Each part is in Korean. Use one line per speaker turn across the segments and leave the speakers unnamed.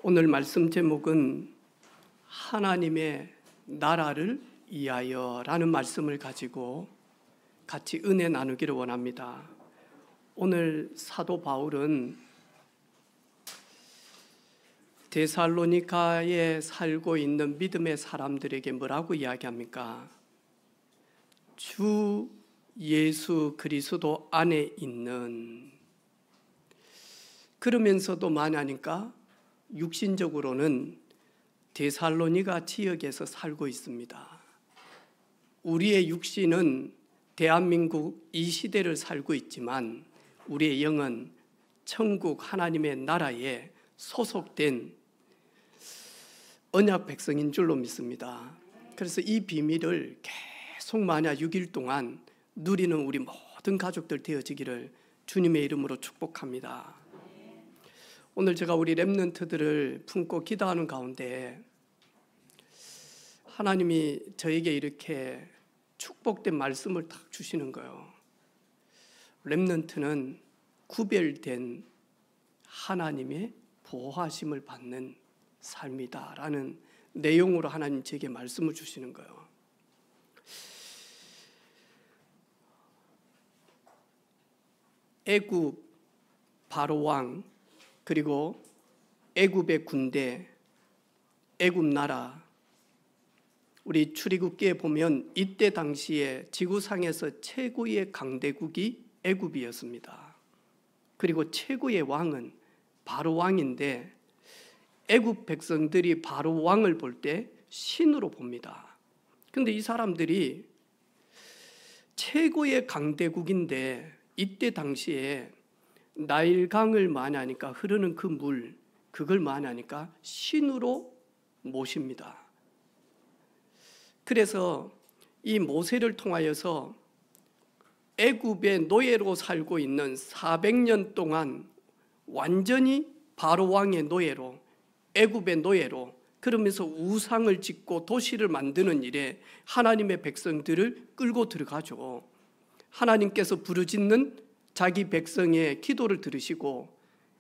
오늘 말씀 제목은 하나님의 나라를 위하여라는 말씀을 가지고 같이 은혜 나누기를 원합니다. 오늘 사도 바울은 데살로니가에 살고 있는 믿음의 사람들에게 뭐라고 이야기합니까? 주 예수 그리스도 안에 있는, 그러면서도 만하니까 육신적으로는 데살로니가 지역에서 살고 있습니다. 우리의 육신은 대한민국 이 시대를 살고 있지만 우리의 영은 천국 하나님의 나라에 소속된 언약 백성인 줄로 믿습니다. 그래서 이 비밀을 계속 만약 6일 동안 누리는 우리 모든 가족들 되어지기를 주님의 이름으로 축복합니다. 오늘 제가 우리 렘넌트들을 품고 기도하는 가운데 하나님이 저에게 이렇게 축복된 말씀을 딱 주시는 거예요. 렘넌트는 구별된 하나님의 보호하심을 받는 삶이다라는 내용으로 하나님 제게 말씀을 주시는 거예요. 애굽 바로 왕, 그리고 애굽의 군대, 애굽 나라, 우리 출애굽기에 보면 이때 당시에 지구상에서 최고의 강대국이 애굽이었습니다. 그리고 최고의 왕은 바로 왕인데 애굽 백성들이 바로 왕을 볼 때 신으로 봅니다. 그런데 이 사람들이 최고의 강대국인데 이때 당시에 나일강을 만하니까 흐르는 그 물, 그걸 만하니까 신으로 모십니다. 그래서 이 모세를 통하여서 애굽의 노예로 살고 있는 400년 동안 완전히 바로 왕의 노예로, 애굽의 노예로, 그러면서 우상을 짓고 도시를 만드는 일에 하나님의 백성들을 끌고 들어가죠. 하나님께서 부르짖는 자기 백성의 기도를 들으시고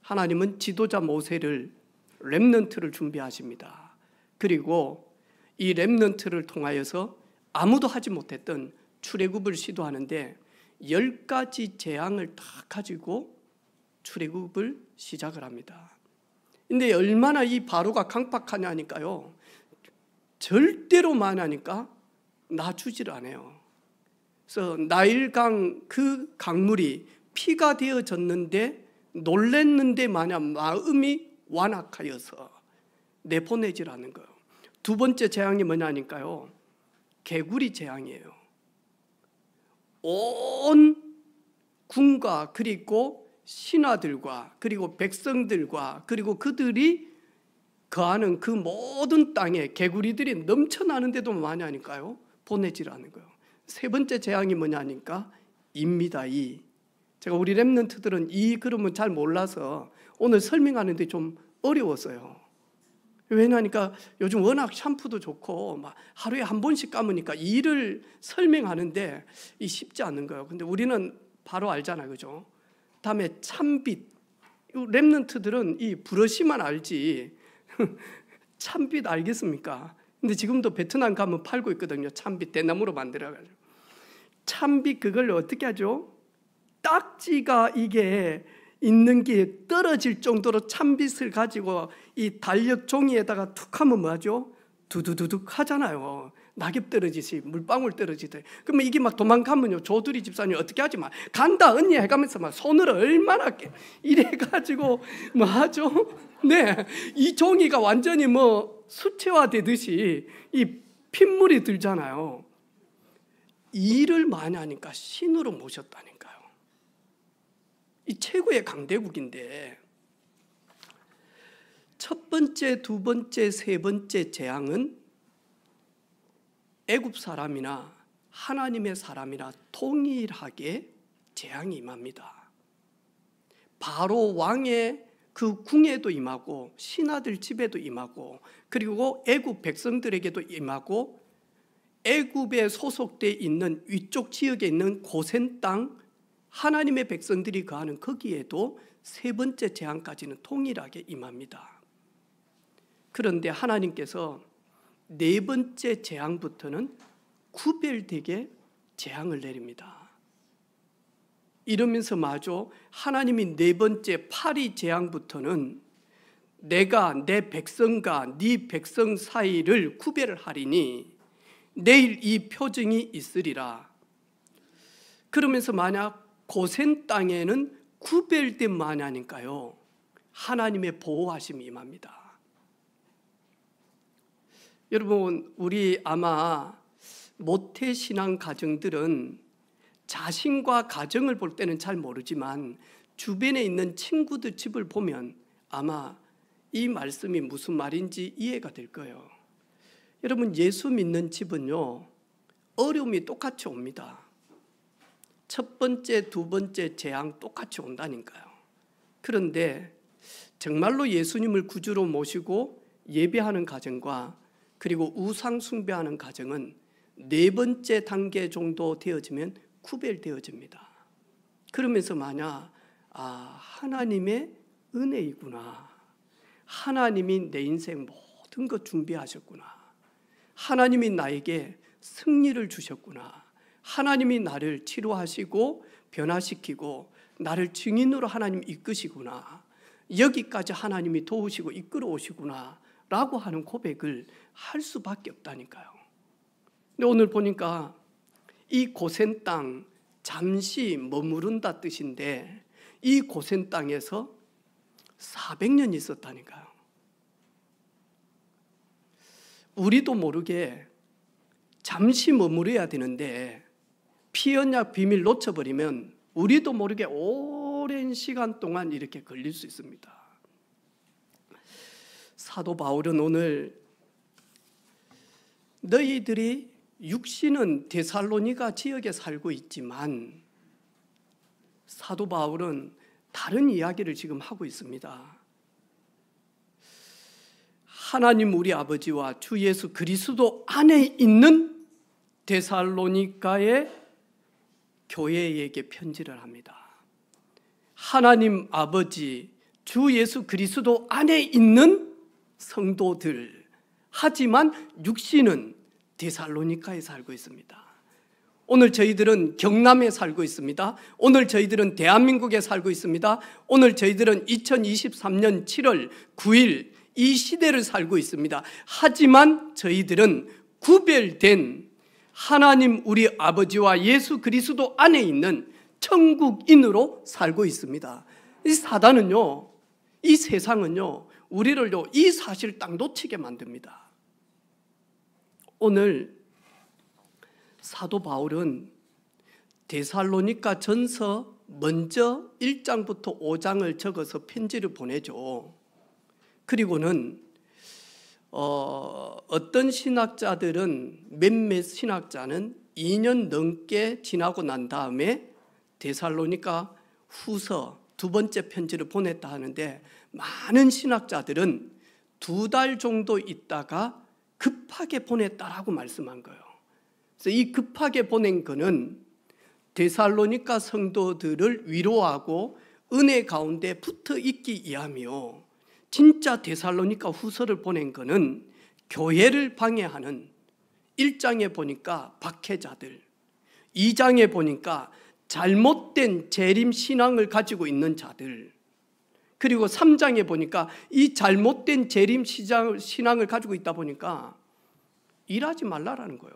하나님은 지도자 모세를, 렘넌트를 준비하십니다. 그리고 이 렘넌트를 통하여서 아무도 하지 못했던 출애굽을 시도하는데 10가지 재앙을 다 가지고 출애굽을 시작을 합니다. 근데 얼마나 이 바로가 강팍하냐니까요, 절대로 만하니까 놔주질 않아요. 그래서 나일강 그 강물이 피가 되어졌는데 놀랬는데 마냥 마음이 완악하여서 내보내지라는 거예요. 두 번째 재앙이 뭐냐니까요, 개구리 재앙이에요. 온 군과 그리고 신하들과 그리고 백성들과 그리고 그들이 거하는 그 모든 땅에 개구리들이 넘쳐나는데도 뭐냐니까요, 보내지라는 거예요. 세 번째 재앙이 뭐냐니까 입니다. 제가 우리 렘넌트들은 그러면 잘 몰라서 오늘 설명하는데 좀 어려웠어요. 왜냐하니까 요즘 워낙 샴푸도 좋고 막 하루에 한 번씩 감으니까 이를 설명하는데 쉽지 않은 거예요. 근데 우리는 바로 알잖아요, 그죠? 다음에 참빛. 렘넌트들은 이 브러쉬만 알지 참빛 알겠습니까? 근데 지금도 베트남 가면 팔고 있거든요. 참빛 대나무로 만들어가지고. 참빛 그걸 어떻게 하죠? 딱지가 이게 있는 게 떨어질 정도로 참빛을 가지고 이 달력 종이에다가 툭 하면 뭐하죠? 두두두둑 하잖아요. 낙엽 떨어지듯이, 물방울 떨어지듯이. 그러면 이게 막 도망가면요, 조두리 집사님 어떻게 하지? 막 간다 언니 해가면서 막 손으로 얼마나 이래가지고 뭐 하죠? 네, 이 종이가 완전히 뭐 수채화되듯이 이 핏물이 들잖아요. 일을 많이 하니까 신으로 모셨다니까요. 이 최고의 강대국인데 첫 번째, 두 번째, 세 번째 재앙은 애굽 사람이나 하나님의 사람이나 동일하게 재앙이 임합니다. 바로 왕의 그 궁에도 임하고 신하들 집에도 임하고 그리고 애굽 백성들에게도 임하고 애굽에 소속되어 있는 위쪽 지역에 있는 고센 땅, 하나님의 백성들이 거하는 거기에도 세 번째 재앙까지는 동일하게 임합니다. 그런데 하나님께서 네 번째 재앙부터는 구별되게 재앙을 내립니다. 이러면서 마저 하나님이 네 번째 파리 재앙부터는 내가 내 백성과 네 백성 사이를 구별을 하리니 내일 이 표징이 있으리라. 그러면서 만약 고센 땅에는 구별된 마냐니까요, 하나님의 보호하심이 임합니다. 여러분, 우리 아마 모태신앙 가정들은 자신과 가정을 볼 때는 잘 모르지만 주변에 있는 친구들 집을 보면 아마 이 말씀이 무슨 말인지 이해가 될 거예요. 여러분, 예수 믿는 집은요, 어려움이 똑같이 옵니다. 첫 번째, 두 번째 재앙 똑같이 온다니까요. 그런데 정말로 예수님을 구주로 모시고 예배하는 가정과 그리고 우상 숭배하는 가정은 네 번째 단계 정도 되어지면 구별되어집니다. 그러면서 만약 하나님의 은혜이구나, 하나님이 내 인생 모든 것 준비하셨구나, 하나님이 나에게 승리를 주셨구나, 하나님이 나를 치료하시고 변화시키고 나를 증인으로 하나님 이끄시구나, 여기까지 하나님이 도우시고 이끌어 오시구나 라고 하는 고백을 할 수밖에 없다니까요. 근데 오늘 보니까 이 고센 땅, 잠시 머무른다 뜻인데 이 고센 땅에서 400년 있었다니까요. 우리도 모르게 잠시 머무려야 되는데 피언약 비밀 놓쳐버리면 우리도 모르게 오랜 시간 동안 이렇게 걸릴 수 있습니다. 사도 바울은 오늘 너희들이 육신은 데살로니가 지역에 살고 있지만, 사도 바울은 다른 이야기를 지금 하고 있습니다. 하나님 우리 아버지와 주 예수 그리스도 안에 있는 데살로니가의 교회에게 편지를 합니다. 하나님 아버지, 주 예수 그리스도 안에 있는 성도들, 하지만 육신은 데살로니가에 살고 있습니다. 오늘 저희들은 경남에 살고 있습니다. 오늘 저희들은 대한민국에 살고 있습니다. 오늘 저희들은 2023년 7월 9일 이 시대를 살고 있습니다. 하지만 저희들은 구별된 하나님 우리 아버지와 예수 그리스도 안에 있는 천국인으로 살고 있습니다. 이 사단은요, 이 세상은요, 우리를요 이 사실 딱 놓치게 만듭니다. 오늘 사도 바울은 데살로니가 전서 먼저 1장부터 5장을 적어서 편지를 보내죠. 그리고는 어떤 신학자들은, 몇몇 신학자는 2년 넘게 지나고 난 다음에 데살로니가 후서 두 번째 편지를 보냈다 하는데, 많은 신학자들은 2달 정도 있다가 급하게 보냈다라고 말씀한 거예요. 그래서 이 급하게 보낸 거는 데살로니가 성도들을 위로하고 은혜 가운데 붙어 있기 위함이요, 진짜 데살로니가 후서를 보낸 거는 교회를 방해하는, 1장에 보니까 박해자들, 2장에 보니까 잘못된 재림 신앙을 가지고 있는 자들, 그리고 3장에 보니까 이 잘못된 재림 신앙을 가지고 있다 보니까 일하지 말라라는 거예요.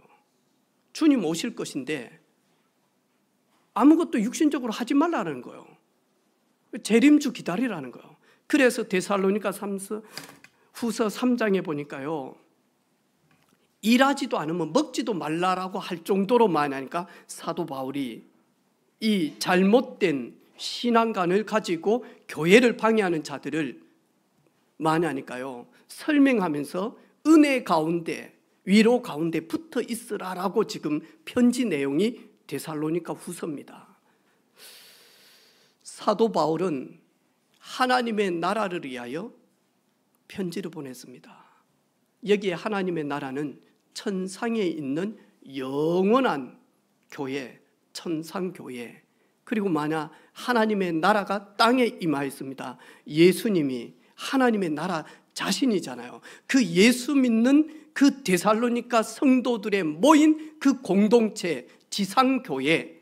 주님 오실 것인데 아무것도 육신적으로 하지 말라는 거예요. 재림주 기다리라는 거예요. 그래서 데살로니가 후서 3장에 보니까요, 일하지도 않으면 먹지도 말라라고 할 정도로 많이 하니까 사도 바울이 이 잘못된 신앙관을 가지고 교회를 방해하는 자들을 많이 하니까요, 설명하면서 은혜 가운데, 위로 가운데 붙어 있으라라고 지금 편지 내용이 데살로니가 후서입니다. 사도 바울은 하나님의 나라를 위하여 편지를 보냈습니다. 여기에 하나님의 나라는 천상에 있는 영원한 교회, 천상교회, 그리고 만약 하나님의 나라가 땅에 임하였습니다. 예수님이 하나님의 나라 자신이잖아요. 그 예수 믿는 그 데살로니가 성도들의 모인 그 공동체 지상교회,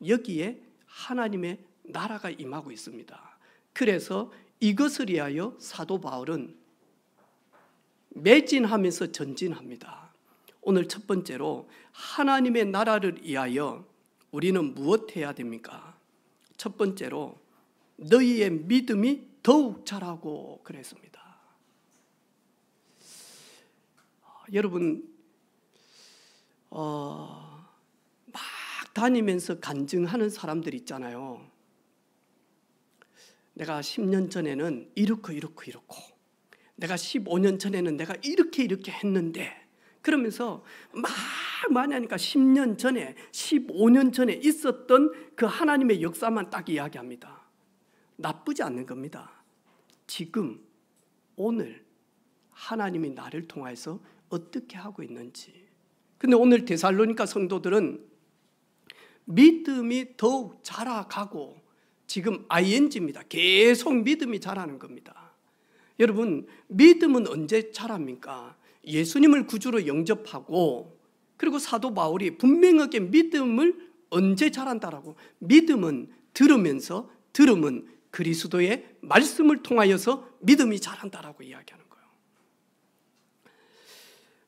여기에 하나님의 나라가 임하고 있습니다. 그래서 이것을 위하여 사도 바울은 매진하면서 전진합니다. 오늘 첫 번째로 하나님의 나라를 위하여 우리는 무엇 해야 됩니까? 첫 번째로 너희의 믿음이 더욱 자라고 그랬습니다. 여러분 막 다니면서 간증하는 사람들 있잖아요. 내가 10년 전에는 이렇고 내가 15년 전에는 내가 이렇게 했는데, 그러면서 막 많이 하니까 10년 전에 15년 전에 있었던 그 하나님의 역사만 딱 이야기합니다. 나쁘지 않는 겁니다. 지금 오늘 하나님이 나를 통해서 어떻게 하고 있는지. 근데 오늘 데살로니가 성도들은 믿음이 더욱 자라가고, 지금 ing입니다. 계속 믿음이 자라는 겁니다. 여러분, 믿음은 언제 자랍니까? 예수님을 구주로 영접하고, 그리고 사도 바울이 분명하게 믿음을 언제 자란다라고, 믿음은 들으면서, 들음은 그리스도의 말씀을 통하여서 믿음이 자란다라고 이야기하는 거예요.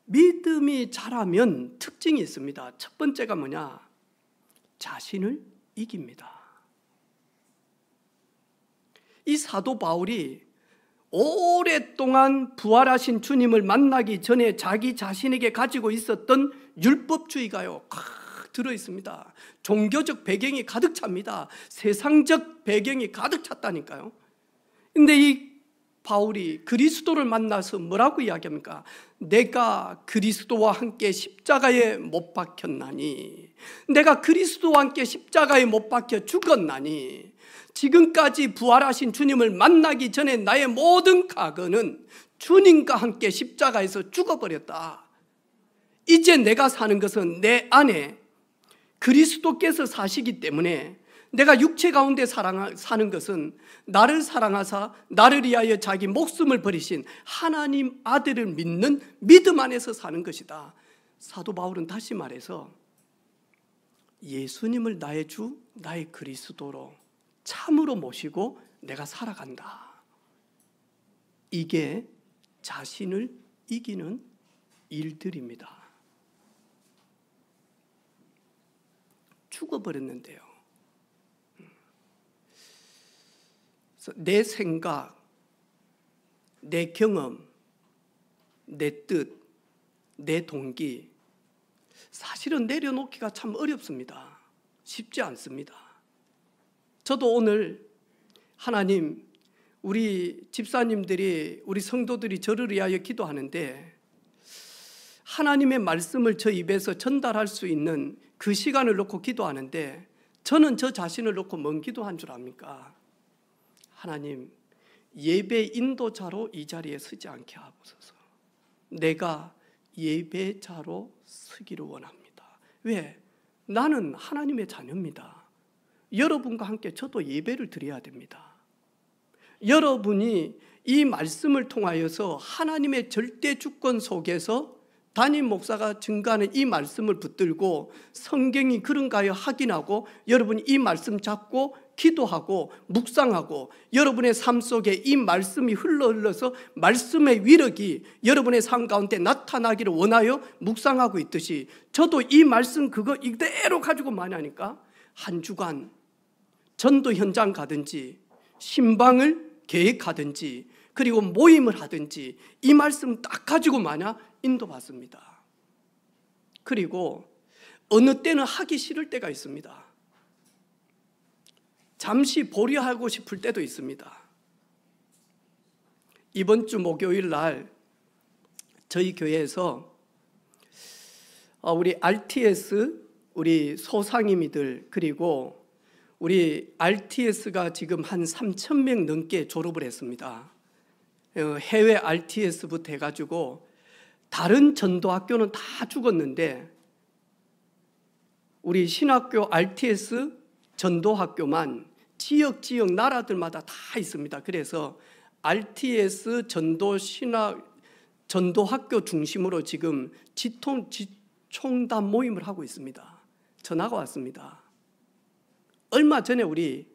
믿음이 자라면 특징이 있습니다. 첫 번째가 뭐냐? 자신을 이깁니다. 이 사도 바울이 오랫동안 부활하신 주님을 만나기 전에 자기 자신에게 가지고 있었던 율법주의가요, 들어있습니다. 종교적 배경이 가득 찹니다. 세상적 배경이 가득 찼다니까요. 근데 이 바울이 그리스도를 만나서 뭐라고 이야기합니까? 내가 그리스도와 함께 십자가에 못 박혔나니, 내가 그리스도와 함께 십자가에 못 박혀 죽었나니, 지금까지 부활하신 주님을 만나기 전에 나의 모든 과거는 주님과 함께 십자가에서 죽어버렸다. 이제 내가 사는 것은 내 안에 그리스도께서 사시기 때문에, 내가 육체 가운데 사는 것은 나를 사랑하사 나를 위하여 자기 목숨을 버리신 하나님 아들을 믿는 믿음 안에서 사는 것이다. 사도 바울은 다시 말해서 예수님을 나의 주, 나의 그리스도로 참으로 모시고 내가 살아간다. 이게 자신을 이기는 일들입니다. 죽어버렸는데요. 내 생각, 내 경험, 내 뜻, 내 동기, 사실은 내려놓기가 참 어렵습니다. 쉽지 않습니다. 저도 오늘 하나님, 우리 집사님들이, 우리 성도들이 저를 위하여 기도하는데 하나님의 말씀을 저 입에서 전달할 수 있는 그 시간을 놓고 기도하는데, 저는 저 자신을 놓고 뭔 기도한 줄 압니까? 하나님, 예배 인도자로 이 자리에 서지 않게 하옵소서. 내가 예배자로 서기를 원합니다. 왜? 나는 하나님의 자녀입니다. 여러분과 함께 저도 예배를 드려야 됩니다. 여러분이 이 말씀을 통하여서 하나님의 절대 주권 속에서 담임 목사가 증거하는 이 말씀을 붙들고 성경이 그런가요 확인하고, 여러분이 이 말씀 잡고 기도하고 묵상하고, 여러분의 삶 속에 이 말씀이 흘러서 말씀의 위력이 여러분의 삶 가운데 나타나기를 원하여 묵상하고 있듯이, 저도 이 말씀 그거 이대로 가지고 많이 하니까 한 주간 전도 현장 가든지 신방을 계획하든지 그리고 모임을 하든지 이 말씀 딱 가지고 마냥 인도받습니다. 그리고 어느 때는 하기 싫을 때가 있습니다. 잠시 보류하고 싶을 때도 있습니다. 이번 주 목요일 날 저희 교회에서 우리 RTS, 우리 소상임이들, 그리고 우리 RTS가 지금 한 3,000명 넘게 졸업을 했습니다. 해외 RTS부터 해가지고 다른 전도학교는 다 죽었는데 우리 신학교 RTS 전도학교만 지역 나라들마다 다 있습니다. 그래서 RTS 전도학교 중심으로 지금 지총단 모임을 하고 있습니다. 전화가 왔습니다. 얼마 전에 우리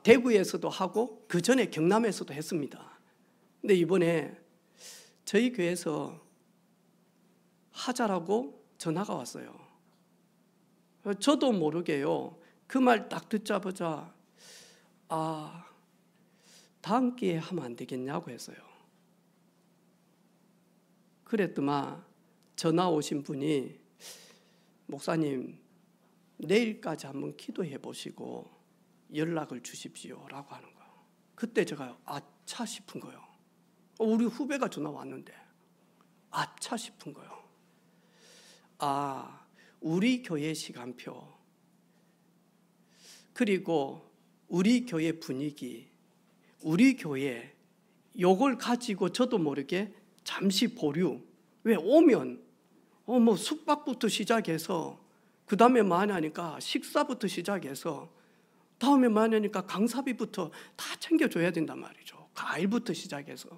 대구에서도 하고 그 전에 경남에서도 했습니다. 근데 이번에 저희 교회에서 하자라고 전화가 왔어요. 저도 모르게요. 그 말 딱 듣자마자 다음 기회에 하면 안 되겠냐고 했어요. 그랬더만 전화 오신 분이 목사님 내일까지 한번 기도해 보시고 연락을 주십시오라고 하는 거예요. 그때 제가 아차 싶은 거예요. 우리 후배가 전화 왔는데 아차 싶은 거예요. 우리 교회 시간표 그리고 우리 교회 분위기, 우리 교회 요걸 가지고 저도 모르게 잠시 보류. 왜 오면 뭐 숙박부터 시작해서 그 다음에 많이 하니까 식사부터 시작해서 다음에 많이 하니까 강사비부터 다 챙겨줘야 된단 말이죠. 과일부터 시작해서.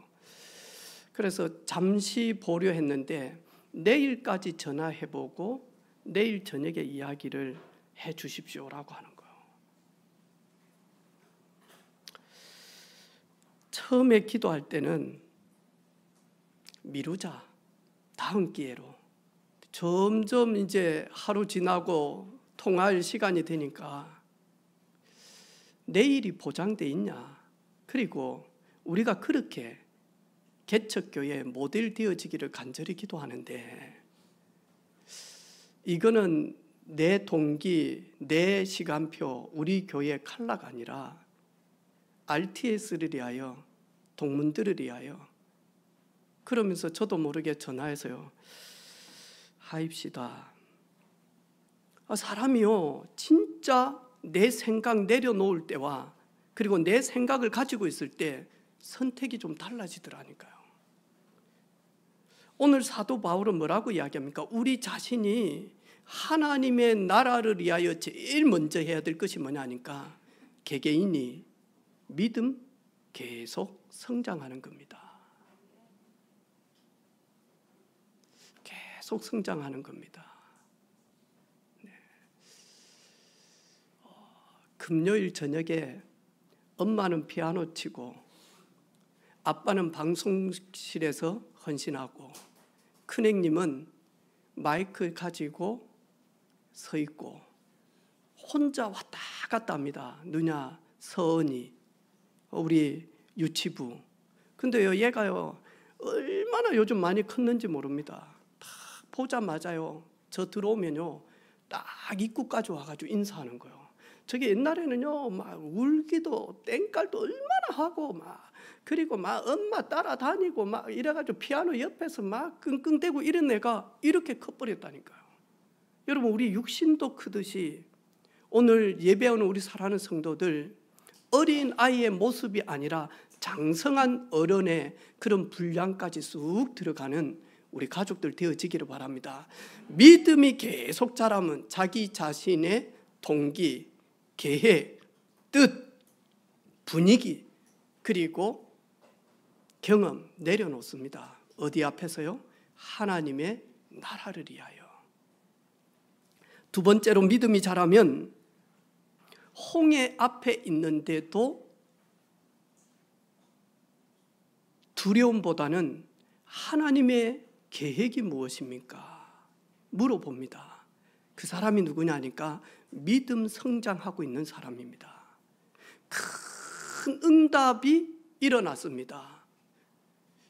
그래서 잠시 보류했는데 내일까지 전화해보고 내일 저녁에 이야기를 해 주십시오라고 하는 거예요. 처음에 기도할 때는 미루자, 다음 기회로. 점점 이제 하루 지나고 통화할 시간이 되니까 내일이 보장돼 있냐. 그리고 우리가 그렇게 개척교회 모델 되어지기를 간절히 기도하는데 이거는 내 동기, 내 시간표, 우리 교회 칼라가 아니라 RTS를 위하여, 동문들을 위하여. 그러면서 저도 모르게 전화해서요. 하입시다. 사람이요, 진짜 내 생각 내려놓을 때와 그리고 내 생각을 가지고 있을 때 선택이 좀 달라지더라니까요. 오늘 사도 바울은 뭐라고 이야기합니까? 우리 자신이 하나님의 나라를 위하여 제일 먼저 해야 될 것이 뭐냐니까 개개인이 믿음 계속 성장하는 겁니다. 계속 성장하는 겁니다. 네. 금요일 저녁에 엄마는 피아노 치고 아빠는 방송실에서 헌신하고 큰형님은 마이크 가지고 서 있고 혼자 왔다 갔다 합니다. 누냐 서은이 우리 유치부. 근데요 얘가요 얼마나 요즘 많이 컸는지 모릅니다. 딱 보자마자요 저 들어오면요 딱 입구까지 와가지고 인사하는 거예요. 저게 옛날에는요 막 울기도 땡깔도 얼마나 하고 막 그리고 막 엄마 따라다니고 막 이래가지고 피아노 옆에서 막 끙끙대고 이런 애가 이렇게 커버렸다니까요. 여러분 우리 육신도 크듯이 오늘 예배하는 우리 사랑하는 성도들 어린 아이의 모습이 아니라 장성한 어른의 그런 분량까지 쑥 들어가는 우리 가족들 되어지기를 바랍니다. 믿음이 계속 자라면 자기 자신의 동기, 계획, 뜻, 분위기 그리고 경험 내려놓습니다. 어디 앞에서요? 하나님의 나라를 위하여. 두 번째로 믿음이 자라면 홍해 앞에 있는데도 두려움보다는 하나님의 계획이 무엇입니까? 물어봅니다. 그 사람이 누구냐니까 믿음 성장하고 있는 사람입니다. 큰 응답이 일어났습니다.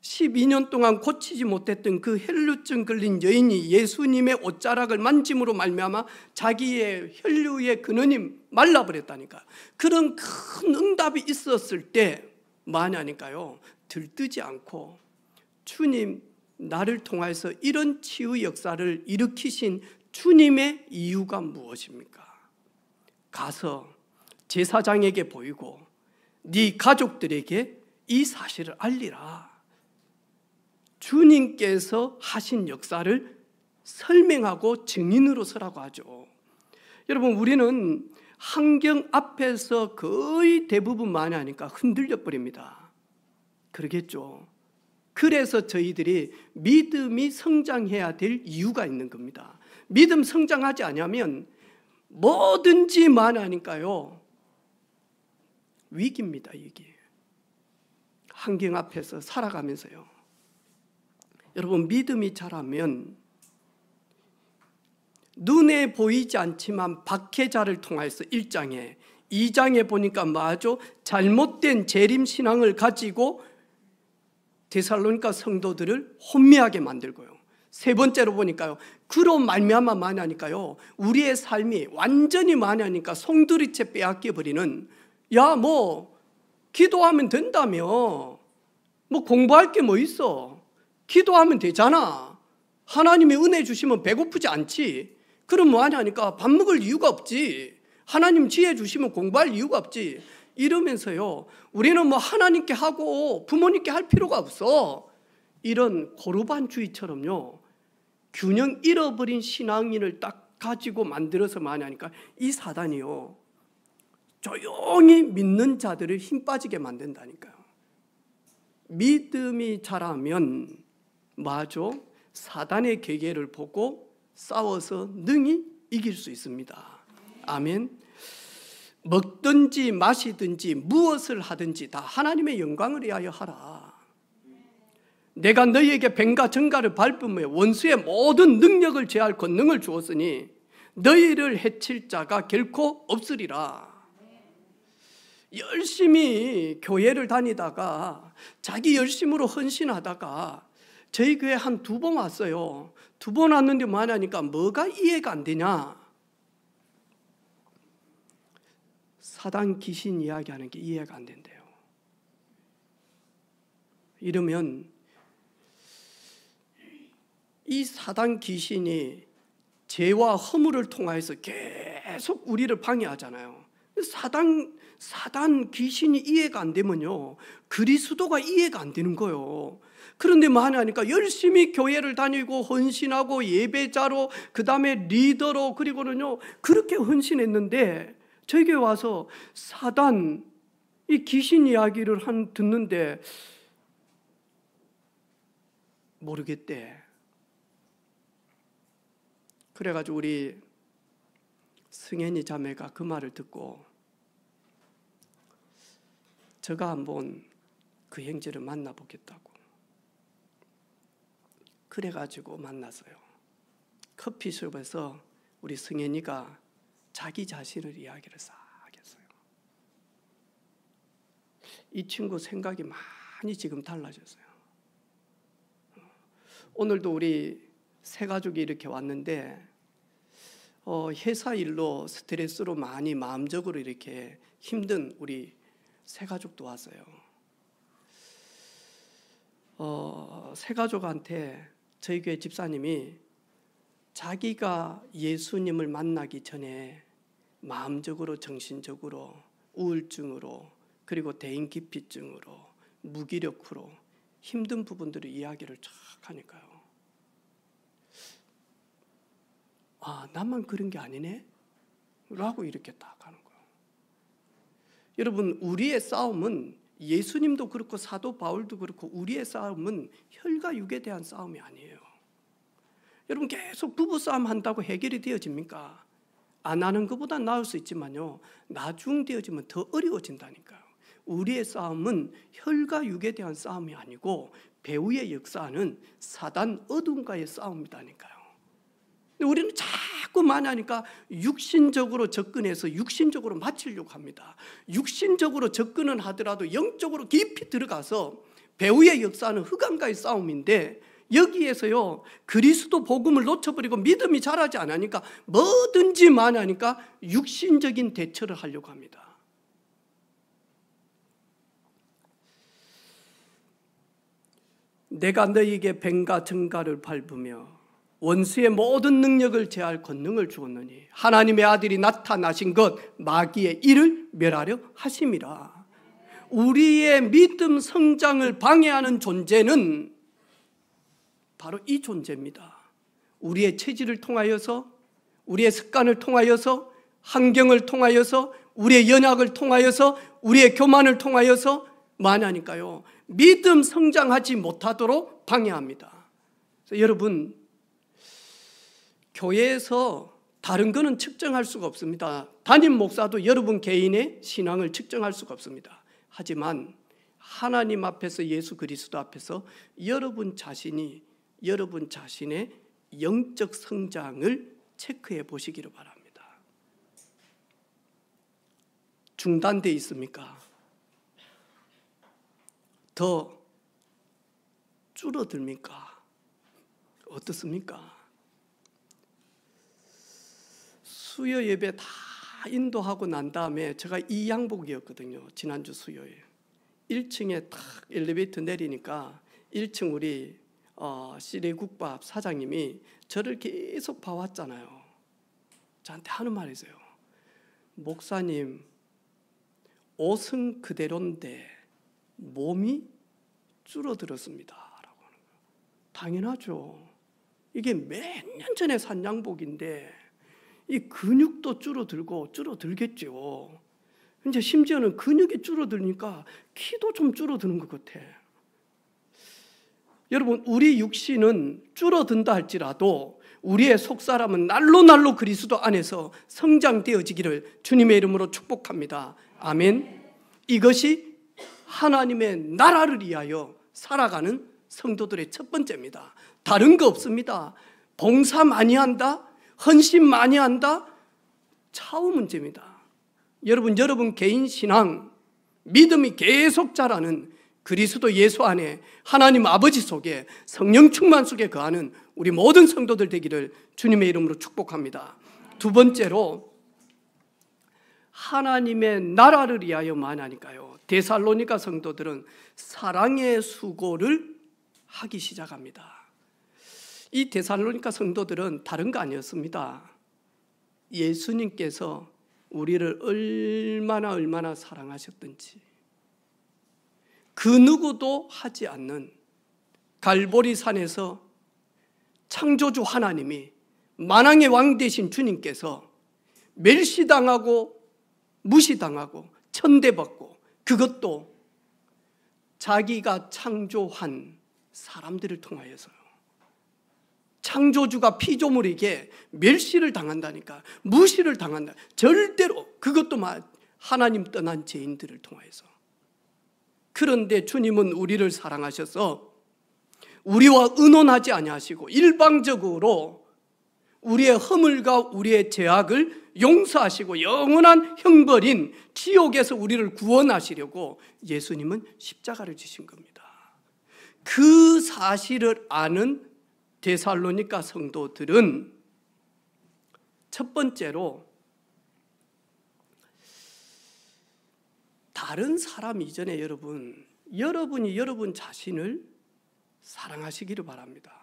12년 동안 고치지 못했던 그 혈루증 걸린 여인이 예수님의 옷자락을 만짐으로 말미암아 자기의 혈류의 근원이 말라버렸다니까. 그런 큰 응답이 있었을 때 뭐하냐니까요 들뜨지 않고 주님 나를 통해서 이런 치유 역사를 일으키신 주님의 이유가 무엇입니까? 가서 제사장에게 보이고 네 가족들에게 이 사실을 알리라. 주님께서 하신 역사를 설명하고 증인으로 서라고 하죠. 여러분 우리는 환경 앞에서 거의 대부분 많이 하니까 흔들려 버립니다. 그러겠죠. 그래서 저희들이 믿음이 성장해야 될 이유가 있는 겁니다. 믿음 성장하지 않으면 뭐든지 만하니까요. 위기입니다. 위기. 환경 앞에서 살아가면서요. 여러분, 믿음이 자라면 눈에 보이지 않지만 박해자를 통해서 1장에 2장에 보니까 뭐하죠? 잘못된 재림신앙을 가지고 데살로니가 성도들을 혼미하게 만들고요. 세 번째로 보니까요, 그로 말미암아 만하니까요, 우리의 삶이 완전히 만하니까 송두리째 빼앗겨 버리는, 야 뭐 기도하면 된다며, 뭐 공부할 게 뭐 있어, 기도하면 되잖아, 하나님이 은혜 주시면 배고프지 않지, 그럼 뭐 하냐니까 밥 먹을 이유가 없지, 하나님 지혜 주시면 공부할 이유가 없지, 이러면서요, 우리는 뭐 하나님께 하고 부모님께 할 필요가 없어, 이런 고르반주의처럼요, 균형 잃어버린 신앙인을 딱 가지고 만들어서 많이 하니까 이 사단이요, 조용히 믿는 자들을 힘 빠지게 만든다니까요. 믿음이 자라면 뭐하죠? 사단의 계계를 보고 싸워서 능히 이길 수 있습니다. 아멘. 먹든지 마시든지 무엇을 하든지 다 하나님의 영광을 위하여 하라. 내가 너희에게 뱀과 정갈을 밟으며 원수의 모든 능력을 제할 권능을 주었으니 너희를 해칠 자가 결코 없으리라. 열심히 교회를 다니다가 자기 열심으로 헌신하다가 저희 교회 한 2번 왔어요. 2번 왔는데 뭐 하냐니까 뭐가 이해가 안 되냐? 사단 귀신 이야기하는 게 이해가 안 된대요. 이러면 이 사단 귀신이 죄와 허물을 통하여서 계속 우리를 방해하잖아요. 사단 귀신이 이해가 안 되면요, 그리스도가 이해가 안 되는 거예요. 그런데 뭐 하냐니까 열심히 교회를 다니고 헌신하고 예배자로, 그 다음에 리더로, 그리고는요 그렇게 헌신했는데 저희 교회 와서 사단 이 귀신 이야기를 듣는데 모르겠대. 그래가지고 우리 승현이 자매가 그 말을 듣고 제가 한번 그 형제를 만나보겠다고 그래가지고 만났어요. 커피숍에서 우리 승현이가 자기 자신을 이야기를 싹 했어요. 이 친구 생각이 많이 지금 달라졌어요. 오늘도 우리 세 가족이 이렇게 왔는데 회사 일로 스트레스로 많이 마음적으로 이렇게 힘든 우리 세 가족도 왔어요. 세 가족한테 저희 교회 집사님이 자기가 예수님을 만나기 전에 마음적으로 정신적으로 우울증으로 그리고 대인기피증으로 무기력으로 힘든 부분들을 이야기를 쫙 하니까요. 아, 나만 그런 게 아니네? 라고 이렇게 딱 하는 거예요. 여러분, 우리의 싸움은 예수님도 그렇고 사도 바울도 그렇고 우리의 싸움은 혈과 육에 대한 싸움이 아니에요. 여러분, 계속 부부싸움 한다고 해결이 되어집니까? 안 하는 것보다 나을 수 있지만요, 나중 되어지면 더 어려워진다니까요. 우리의 싸움은 혈과 육에 대한 싸움이 아니고 배후의 역사는 사단 어둠과의 싸움이다니까요. 우리는 자꾸만 하니까 육신적으로 접근해서 육신적으로 맞추려고 합니다. 육신적으로 접근은 하더라도 영적으로 깊이 들어가서 배후의 역사는 흑암과의 싸움인데 여기에서요 그리스도 복음을 놓쳐버리고 믿음이 자라지 않으니까 뭐든지 많으니까 육신적인 대처를 하려고 합니다. 내가 너희에게 뱀과 정갈을 밟으며 원수의 모든 능력을 제할 권능을 주었느니 하나님의 아들이 나타나신 것 마귀의 일을 멸하려 하심이라. 우리의 믿음 성장을 방해하는 존재는 바로 이 존재입니다. 우리의 체질을 통하여서, 우리의 습관을 통하여서, 환경을 통하여서, 우리의 연약을 통하여서, 우리의 교만을 통하여서 만하니까요, 믿음 성장하지 못하도록 방해합니다. 그래서 여러분, 교회에서 다른 거는 측정할 수가 없습니다. 담임 목사도 여러분 개인의 신앙을 측정할 수가 없습니다. 하지만 하나님 앞에서, 예수 그리스도 앞에서 여러분 자신이 여러분 자신의 영적 성장을 체크해 보시기를 바랍니다. 중단돼 있습니까? 더 줄어듭니까? 어떻습니까? 수요 예배 다 인도하고 난 다음에 제가 이 양복이었거든요. 지난주 수요일 1층에 딱 엘리베이터 내리니까 1층 우리 시래국밥 사장님이 저를 계속 봐왔잖아요. 저한테 하는 말이 있어요. 목사님, 옷은 그대로인데 몸이 줄어들었습니다 라고 하는 거예요. 당연하죠. 이게 몇 년 전에 산 양복인데 이 근육도 줄어들겠죠. 이제 심지어는 근육이 줄어들니까 키도 좀 줄어드는 것 같아. 여러분, 우리 육신은 줄어든다 할지라도 우리의 속사람은 날로 그리스도 안에서 성장되어지기를 주님의 이름으로 축복합니다. 아멘. 이것이 하나님의 나라를 위하여 살아가는 성도들의 첫 번째입니다. 다른 거 없습니다. 봉사 많이 한다, 헌신 많이 한다, 차후 문제입니다. 여러분 개인 신앙, 믿음이 계속 자라는 그리스도 예수 안에 하나님 아버지 속에 성령 충만 속에 거하는 우리 모든 성도들 되기를 주님의 이름으로 축복합니다. 두 번째로 하나님의 나라를 위하여만 하니까요, 데살로니가 성도들은 사랑의 수고를 하기 시작합니다. 이 데살로니가 성도들은 다른 거 아니었습니다. 예수님께서 우리를 얼마나 사랑하셨던지 그 누구도 하지 않는 갈보리 산에서 창조주 하나님이, 만왕의 왕 되신 주님께서 멸시당하고 무시당하고 천대받고, 그것도 자기가 창조한 사람들을 통하여서요. 창조주가 피조물에게 멸시를 당한다니까, 무시를 당한다. 절대로, 그것도 하나님 떠난 죄인들을 통하여서. 그런데 주님은 우리를 사랑하셔서 우리와 의논하지 아니하시고 일방적으로 우리의 허물과 우리의 죄악을 용서하시고 영원한 형벌인 지옥에서 우리를 구원하시려고 예수님은 십자가를 지신 겁니다. 그 사실을 아는 데살로니가 성도들은 첫 번째로 다른 사람 이전에 여러분이 여러분 자신을 사랑하시기를 바랍니다.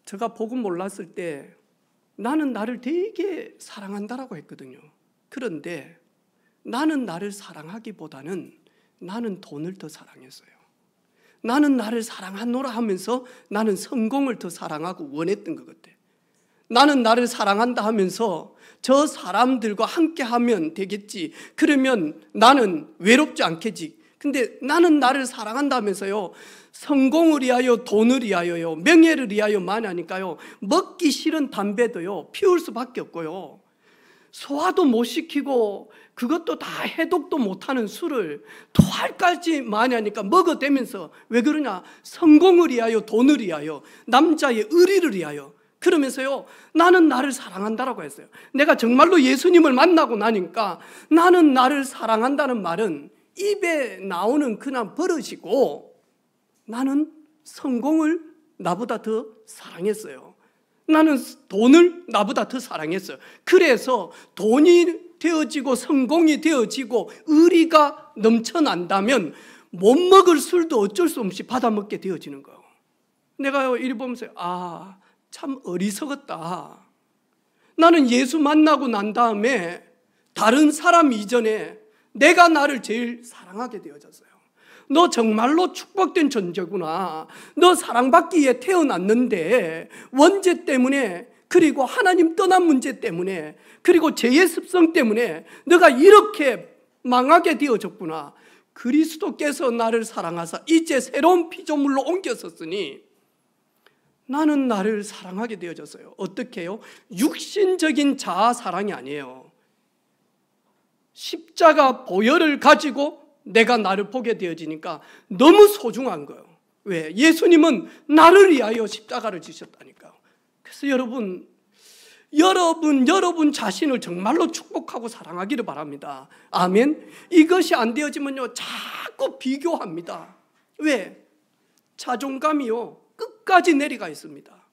제가 복음 몰랐을 때 나는 나를 되게 사랑한다라고 했거든요. 그런데 나는 나를 사랑하기보다는 나는 돈을 더 사랑했어요. 나는 나를 사랑하노라 하면서 나는 성공을 더 사랑하고 원했던 것 같아요. 나는 나를 사랑한다 하면서 저 사람들과 함께 하면 되겠지. 그러면 나는 외롭지 않겠지. 근데 나는 나를 사랑한다 하면서요, 성공을 위하여, 돈을 위하여요, 명예를 위하여만 하니까요, 먹기 싫은 담배도요 피울 수밖에 없고요, 소화도 못 시키고 그것도 다 해독도 못하는 술을 토할까지 많이 하니까 먹어대면서, 왜 그러냐? 성공을 위하여, 돈을 위하여, 남자의 의리를 위하여. 그러면서요, 나는 나를 사랑한다라고 했어요. 내가 정말로 예수님을 만나고 나니까 나는 나를 사랑한다는 말은 입에 나오는 그냥 버릇이고, 나는 성공을 나보다 더 사랑했어요. 나는 돈을 나보다 더 사랑했어요. 그래서 돈이 되어지고 성공이 되어지고 의리가 넘쳐난다면 못 먹을 술도 어쩔 수 없이 받아먹게 되어지는 거예요. 내가요 이리 보면서 참 어리석었다. 나는 예수 만나고 난 다음에 다른 사람 이전에 내가 나를 제일 사랑하게 되어졌어요. 너 정말로 축복된 존재구나. 너 사랑받기 위해 태어났는데 원죄 때문에 그리고 하나님 떠난 문제 때문에, 그리고 죄의 습성 때문에 내가 이렇게 망하게 되어졌구나. 그리스도께서 나를 사랑하사 이제 새로운 피조물로 옮겼었으니 나는 나를 사랑하게 되어졌어요. 어떻게 해요? 육신적인 자아 사랑이 아니에요. 십자가 보혈을 가지고 내가 나를 보게 되어지니까 너무 소중한 거예요. 왜? 예수님은 나를 위하여 십자가를 지셨다니까요. 그래서 여러분 자신을 정말로 축복하고 사랑하기를 바랍니다. 아멘. 이것이 안 되어지면요, 자꾸 비교합니다. 왜? 자존감이요, 끝까지 내려가 있습니다.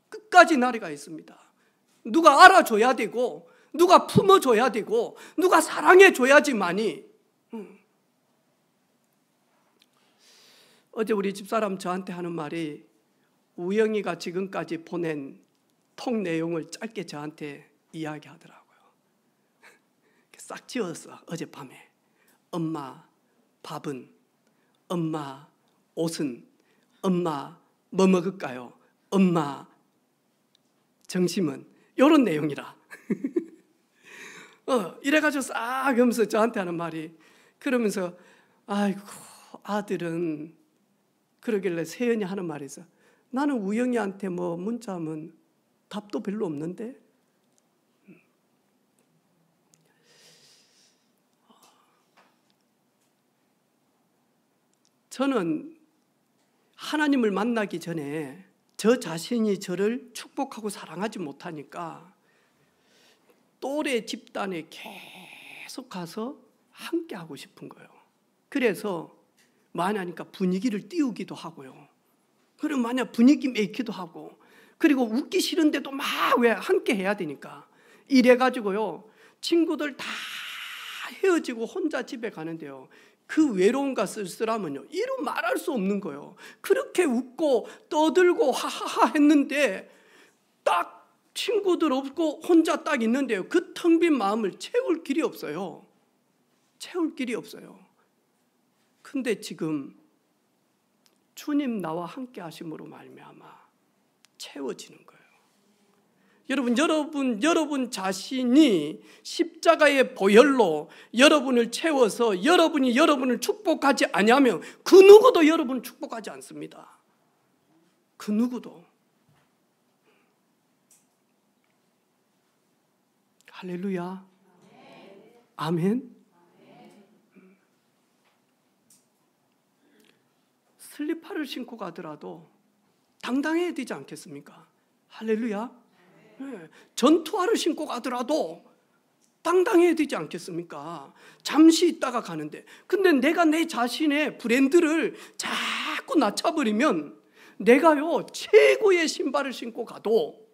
끝까지 내려가 있습니다. 누가 알아줘야 되고, 누가 품어줘야 되고, 누가 사랑해줘야지만이. 어제 우리 집사람 저한테 하는 말이, 우영이가 지금까지 보낸 통 내용을 짧게 저한테 이야기하더라고요. 싹 지웠어. 어젯밤에 엄마 밥은, 엄마 옷은, 엄마 뭐 먹을까요, 엄마 점심은, 이런 내용이라. 이래가지고 싹 하면서 저한테 하는 말이, 그러면서 아이고 아들은, 그러길래 세연이 하는 말이 있어. 나는 우영이한테 뭐 문자하면 답도 별로 없는데. 저는 하나님을 만나기 전에 저 자신이 저를 축복하고 사랑하지 못하니까 또래 집단에 계속 가서 함께 하고 싶은 거예요. 그래서 많이 하니까 분위기를 띄우기도 하고요. 그럼 만약 분위기 메이키도 하고, 그리고 웃기 싫은데도 막 왜 함께 해야 되니까 이래가지고요, 친구들 다 헤어지고 혼자 집에 가는데요, 그 외로움과 쓸쓸함은요, 이루 말할 수 없는 거예요. 그렇게 웃고 떠들고 하하하 했는데 딱 친구들 없고 혼자 딱 있는데요, 그 텅 빈 마음을 채울 길이 없어요. 채울 길이 없어요. 근데 지금 주님 나와 함께 하심으로 말미암아 채워지는 거예요. 여러분 자신이 십자가의 보혈로 여러분을 채워서 여러분이 여러분을 축복하지 아니하면 그 누구도 여러분을 축복하지 않습니다. 그 누구도. 할렐루야. 아멘. 슬리퍼를 신고 가더라도 당당해야 되지 않겠습니까? 할렐루야. 네. 전투화를 신고 가더라도 당당해야 되지 않겠습니까? 잠시 있다가 가는데, 근데 내가 내 자신의 브랜드를 자꾸 낮춰버리면 내가요 최고의 신발을 신고 가도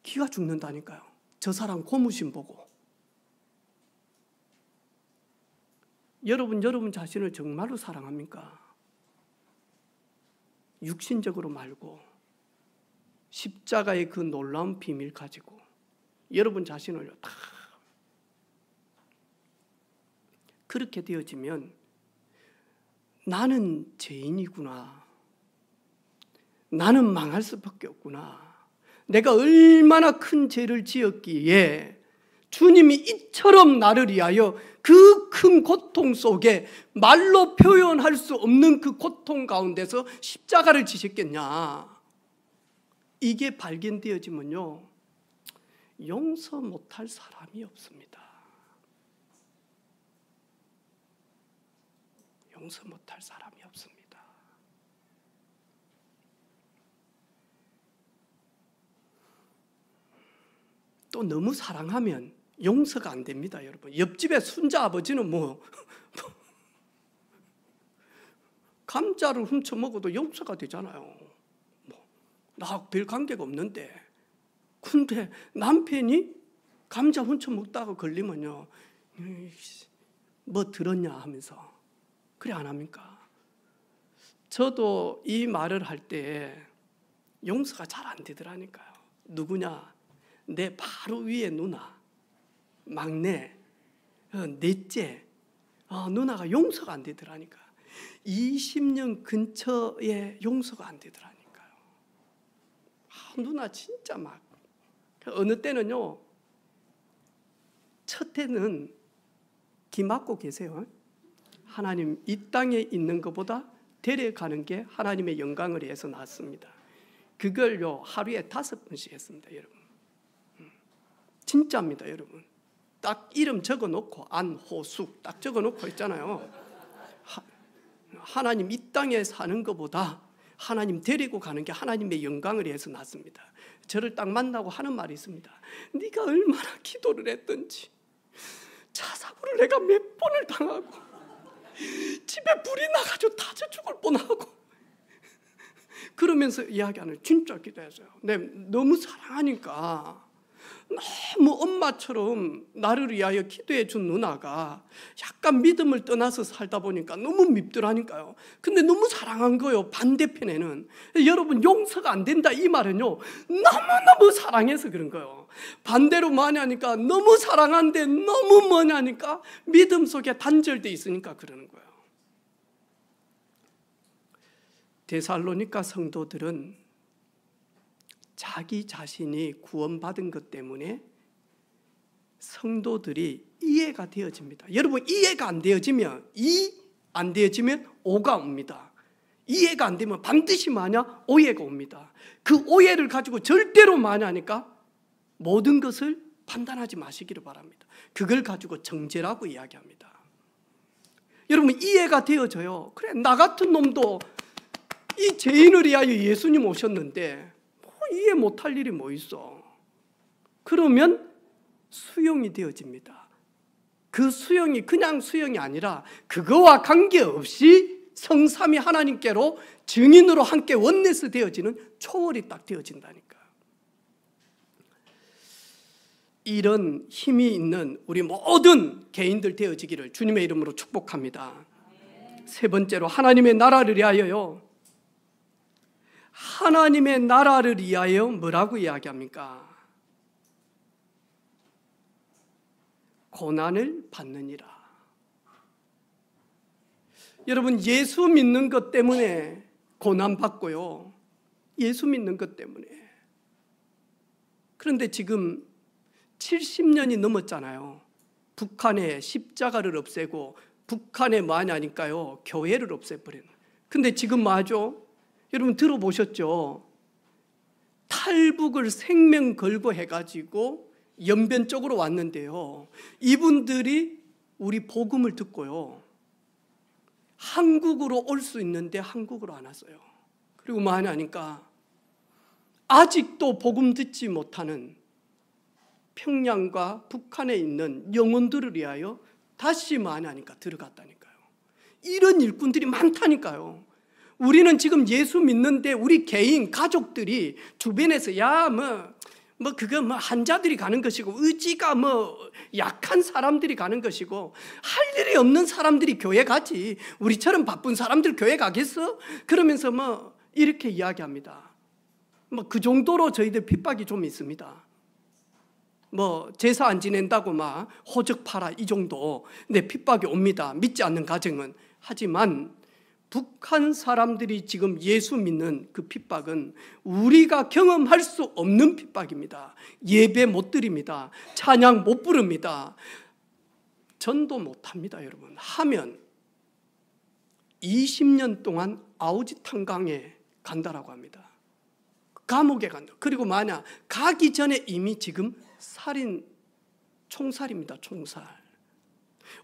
기가 죽는다니까요. 저 사람 고무신 보고. 여러분 자신을 정말로 사랑합니까? 육신적으로 말고 십자가의 그 놀라운 비밀 가지고 여러분 자신을 다 그렇게 되어지면 나는 죄인이구나, 나는 망할 수밖에 없구나, 내가 얼마나 큰 죄를 지었기에 주님이 이처럼 나를 위하여 그 큰 고통 속에 말로 표현할 수 없는 그 고통 가운데서 십자가를 지셨겠냐. 이게 발견되어지면요, 용서 못할 사람이 없습니다. 용서 못할 사람이 없습니다. 또 너무 사랑하면 용서가 안 됩니다, 여러분. 옆집에 순자 아버지는 감자를 훔쳐 먹어도 용서가 되잖아요. 나 별 관계가 없는데. 근데 남편이 감자 훔쳐 먹다가 걸리면요, 뭐 들었냐 하면서 그래 안 합니까? 저도 이 말을 할 때 용서가 잘 안 되더라니까요. 누구냐? 내 바로 위에 누나, 막내, 넷째, 누나가 용서가 안 되더라니까. 20년 근처에 용서가 안 되더라니까요. 누나 진짜 막 어느 때는요, 첫 해는 기막고 계세요. 하나님, 이 땅에 있는 것보다 데려가는 게 하나님의 영광을 위해서 낫습니다. 그걸요 하루에 5번씩 했습니다, 여러분. 진짜입니다, 여러분. 딱 이름 적어놓고 안호숙 딱 적어놓고 있잖아요. 하나님, 이 땅에 사는 것보다 하나님 데리고 가는 게 하나님의 영광을 위해서 낫습니다. 저를 딱 만나고 하는 말이 있습니다. 네가 얼마나 기도를 했던지, 자사고를 내가 몇 번을 당하고 집에 불이 나가지고 타져 죽을 뻔하고, 그러면서 이야기하는, 진짜 기도했어요. 너무 사랑하니까, 너무 엄마처럼 나를 위하여 기도해 준 누나가 약간 믿음을 떠나서 살다 보니까 너무 밉더라니까요. 근데 너무 사랑한 거예요. 반대편에는 여러분, 용서가 안 된다 이 말은요, 너무너무 사랑해서 그런 거예요. 반대로 뭐냐니까, 너무 사랑한데 너무 뭐냐니까 믿음 속에 단절돼 있으니까 그러는 거예요. 데살로니가 성도들은 자기 자신이 구원받은 것 때문에 성도들이 이해가 되어집니다. 여러분, 이해가 안 되어지면 안 되어지면 오가 옵니다. 이해가 안 되면 반드시 뭐냐? 오해가 옵니다. 그 오해를 가지고 절대로 뭐냐니까 모든 것을 판단하지 마시기를 바랍니다. 그걸 가지고 정죄라고 이야기합니다. 여러분, 이해가 되어져요. 그래, 나 같은 놈도 이 죄인을 위하여 예수님 오셨는데 이해 못할 일이 뭐 있어. 그러면 수용이 되어집니다. 그 수용이 그냥 수용이 아니라 그거와 관계없이 성삼위 하나님께로 증인으로 함께 원내스 되어지는 초월이 딱 되어진다니까. 이런 힘이 있는 우리 모든 개인들 되어지기를 주님의 이름으로 축복합니다. 세 번째로, 하나님의 나라를 위하여요. 하나님의 나라를 위하여 뭐라고 이야기합니까? 고난을 받느니라. 여러분, 예수 믿는 것 때문에 고난 받고요. 예수 믿는 것 때문에. 그런데 지금 70년이 넘었잖아요. 북한에 십자가를 없애고 북한에 뭐하냐니까요, 교회를 없애버리는. 근데 지금 뭐하죠? 여러분 들어보셨죠? 탈북을 생명 걸고 해가지고 연변 쪽으로 왔는데요, 이분들이 우리 복음을 듣고요, 한국으로 올 수 있는데 한국으로 안 왔어요. 그리고 뭐 하냐니까 아직도 복음 듣지 못하는 평양과 북한에 있는 영혼들을 위하여 다시 뭐 하냐니까 들어갔다니까요. 이런 일꾼들이 많다니까요. 우리는 지금 예수 믿는데 우리 개인 가족들이 주변에서 그거 한자들이 가는 것이고, 의지가 약한 사람들이 가는 것이고, 할 일이 없는 사람들이 교회 가지 우리처럼 바쁜 사람들 교회 가겠어? 그러면서 이렇게 이야기합니다. 그 정도로 저희들 핍박이 좀 있습니다. 제사 안 지낸다고 호적 팔아 이 정도 핍박이 옵니다. 믿지 않는 가정은. 하지만 북한 사람들이 지금 예수 믿는 그 핍박은 우리가 경험할 수 없는 핍박입니다. 예배 못 드립니다. 찬양 못 부릅니다. 전도 못 합니다. 여러분, 하면 20년 동안 아우지탄강에 간다라고 합니다. 감옥에 간다. 그리고 가기 전에 이미 지금 총살입니다. 총살.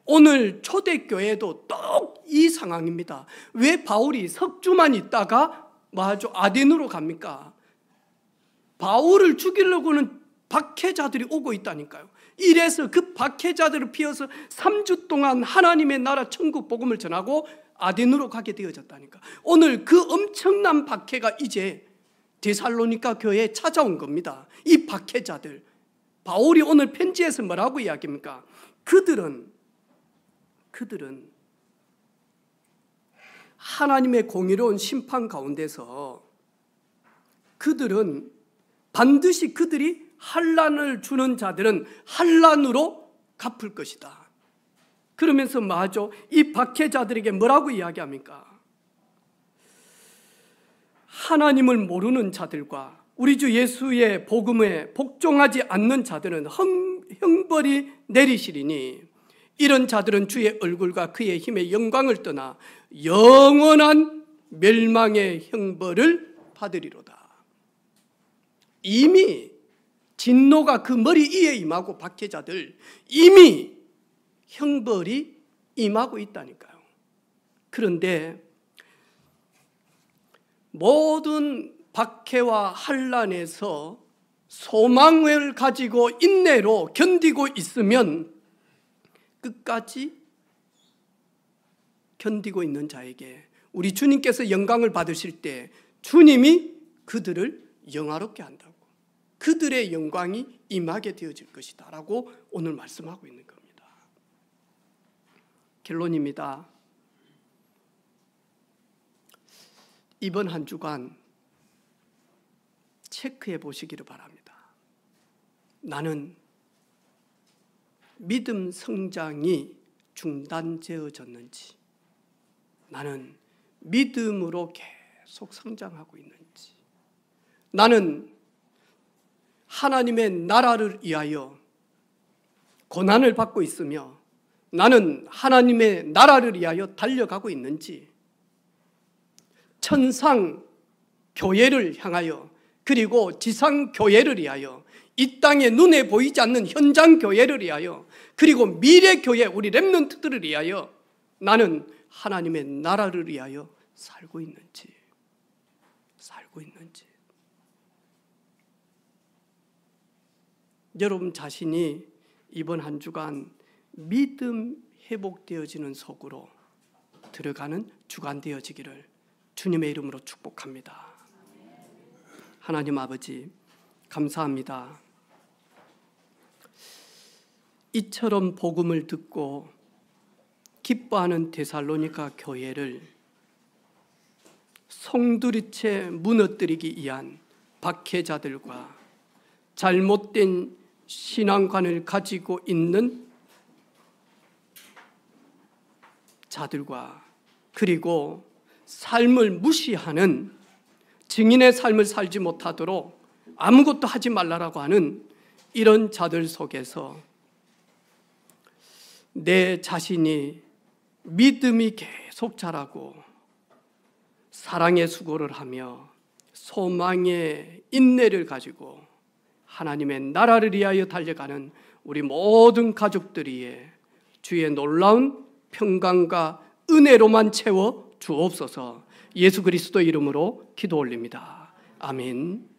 오늘 초대교회도 똑 이 상황입니다. 왜 바울이 석주만 있다가 아덴으로 갑니까? 바울을 죽이려고는 박해자들이 오고 있다니까요. 이래서 그 박해자들을 피해서 3주 동안 하나님의 나라 천국 복음을 전하고 아덴으로 가게 되어졌다니까. 오늘 그 엄청난 박해가 이제 데살로니가 교회에 찾아온 겁니다. 이 박해자들, 바울이 오늘 편지에서 뭐라고 이야기합니까? 그들은 하나님의 공의로운 심판 가운데서 그들은 반드시 그들이 환난을 주는 자들은 환난으로 갚을 것이다. 그러면서 이 박해자들에게 뭐라고 이야기합니까? 하나님을 모르는 자들과 우리 주 예수의 복음에 복종하지 않는 자들은 형벌이 내리시리니 이런 자들은 주의 얼굴과 그의 힘의 영광을 떠나 영원한 멸망의 형벌을 받으리로다. 이미 진노가 그 머리 위에 임하고 박해자들 이미 형벌이 임하고 있다니까요. 그런데 모든 박해와 환난에서 소망을 가지고 인내로 견디고 있으면 끝까지 견디고 있는 자에게 우리 주님께서 영광을 받으실 때 주님이 그들을 영화롭게 한다고, 그들의 영광이 임하게 되어질 것이다 라고 오늘 말씀하고 있는 겁니다. 결론입니다. 이번 한 주간 체크해 보시기를 바랍니다. 나는 믿음 성장이 중단되어졌는지, 나는 믿음으로 계속 성장하고 있는지, 나는 하나님의 나라를 위하여 고난을 받고 있으며 나는 하나님의 나라를 위하여 달려가고 있는지, 천상 교회를 향하여 그리고 지상 교회를 위하여 이 땅에 눈에 보이지 않는 현장 교회를 위하여 그리고 미래 교회 우리 렘넌트들을 위하여 나는 하나님의 나라를 위하여 살고 있는지 여러분 자신이 이번 한 주간 믿음 회복되어지는 속으로 들어가는 주간 되어지기를 주님의 이름으로 축복합니다. 하나님 아버지 감사합니다. 이처럼 복음을 듣고 기뻐하는 데살로니가 교회를 송두리째 무너뜨리기 위한 박해자들과 잘못된 신앙관을 가지고 있는 자들과 그리고 삶을 무시하는 증인의 삶을 살지 못하도록 아무것도 하지 말라라고 하는 이런 자들 속에서 내 자신이 믿음이 계속 자라고 사랑의 수고를 하며 소망의 인내를 가지고 하나님의 나라를 위하여 달려가는 우리 모든 가족들이 주의 놀라운 평강과 은혜로만 채워 주옵소서. 예수 그리스도 이름으로 기도 올립니다. 아멘.